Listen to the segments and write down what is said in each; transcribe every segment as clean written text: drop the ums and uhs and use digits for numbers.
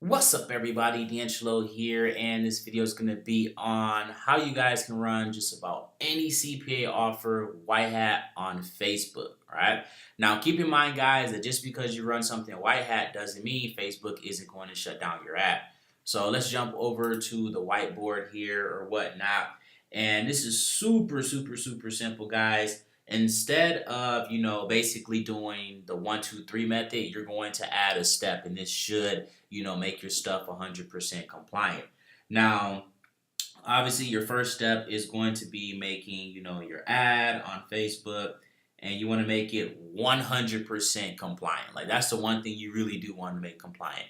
What's up, everybody? DeAngelo here, and this video is going to be on how you guys can run just about any CPA offer Whitehat on Facebook. All right. Now, keep in mind, guys, that just because you run something Whitehat doesn't mean Facebook isn't going to shut down your ad. So let's jump over to the whiteboard here or whatnot. And this is super simple, guys. Instead of, basically doing the 1, 2, 3 method, you're going to add a step, and this should, make your stuff 100% compliant. Now, obviously, your first step is going to be making, your ad on Facebook, and you want to make it 100% compliant. Like, that's the one thing you really do want to make compliant.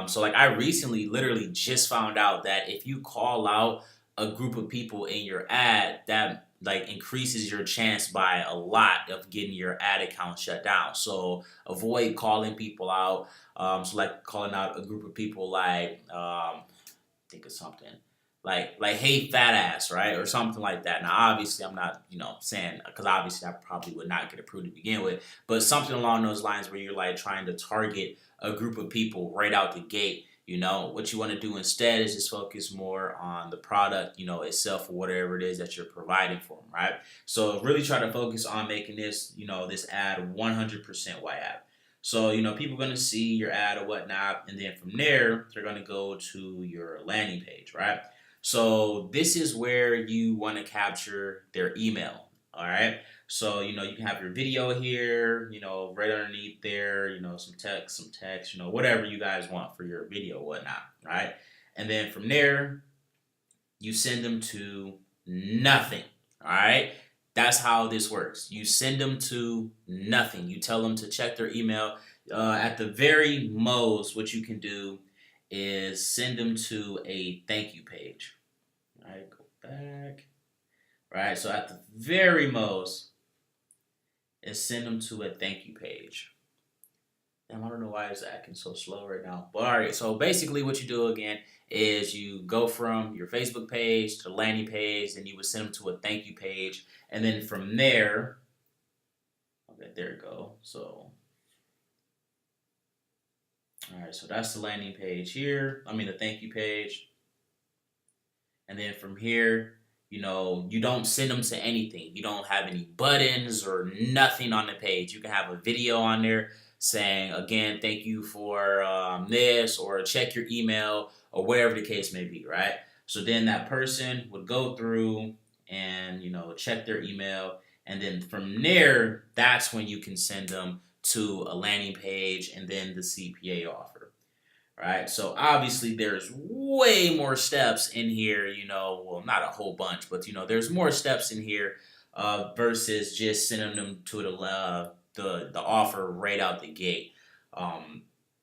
So, like, I recently literally just found out that if you call out a group of people in your ad, that like increases your chance by a lot of getting your ad account shut down. So avoid calling people out. So like calling out a group of people like think of something like hey fat ass, right, or something like that. Now obviously I'm not saying, because obviously I probably would not get approved to begin with, but something along those lines where you're like trying to target a group of people right out the gate. What you want to do instead is just focus more on the product, itself, or whatever it is that you're providing for them, right? So really try to focus on making this, this ad 100% Whitehat. So, people are going to see your ad or whatnot, and then from there, they're going to go to your landing page, right? So this is where you want to capture their email, all right? So, you can have your video here, right underneath there, some text, whatever you guys want for your video, whatnot, right? And then from there, you send them to nothing, all right? That's how this works. You send them to nothing. You tell them to check their email. At the very most, what you can do is send them to a thank you page. All right, go back. Right, so at the very most, is send them to a thank you page. Damn, I don't know why it's acting so slow right now. But all right, so basically what you do again is you go from your Facebook page to the landing page, and you would send them to a thank you page. And then from there, okay, there you go. So, all right, so that's the landing page here. The thank you page. And then from here, you don't send them to anything. You don't have any buttons or nothing on the page. You can have a video on there saying, again, thank you for this, or check your email, or whatever the case may be, right? So then that person would go through and, check their email. And then from there, that's when you can send them to a landing page and then the CPA offer. Right, so obviously there's way more steps in here, well, not a whole bunch, but there's more steps in here versus just sending them to the offer right out the gate.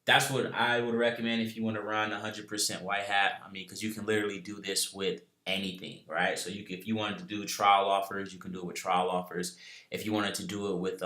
That's what I would recommend if you want to run 100% Whitehat. Because you can literally do this with anything, right? So if you wanted to do trial offers, you can do it with trial offers. If you wanted to do it with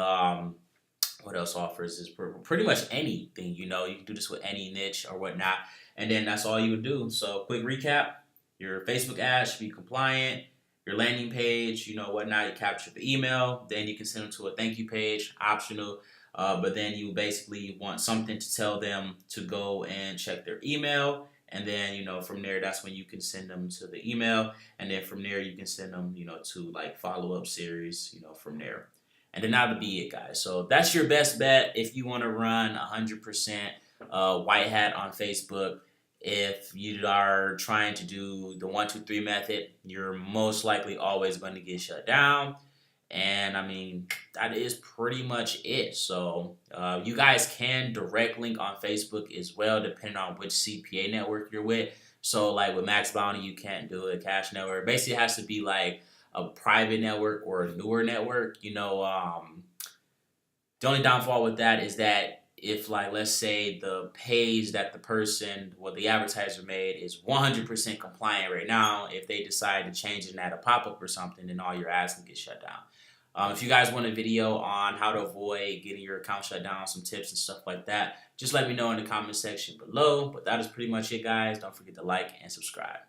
what else offers is pretty much anything. You can do this with any niche or whatnot, and then that's all you would do. So quick recap: your Facebook ad should be compliant. Your landing page, whatnot, you capture the email. Then you can send them to a thank you page, optional. But then you basically want something to tell them to go and check their email. And then, from there, that's when you can send them to the email. And then from there, you can send them, to like follow-up series, from there. And then that'll be it, guys. So that's your best bet if you want to run 100% Whitehat on Facebook. If you are trying to do the 1, 2, 3 method, you're most likely always going to get shut down. And that is pretty much it. So you guys can direct link on Facebook as well, depending on which CPA network you're with. So like with Max Bounty, you can't do a cash network. Basically, it has to be like a private network or a newer network. The only downfall with that is that if, like, let's say the page that the advertiser made is 100% compliant right now, if they decide to change it and add a pop-up or something, then all your ads can get shut down. If you guys want a video on how to avoid getting your account shut down, some tips and stuff like that, just let me know in the comment section below. But that is pretty much it, guys. Don't forget to like and subscribe.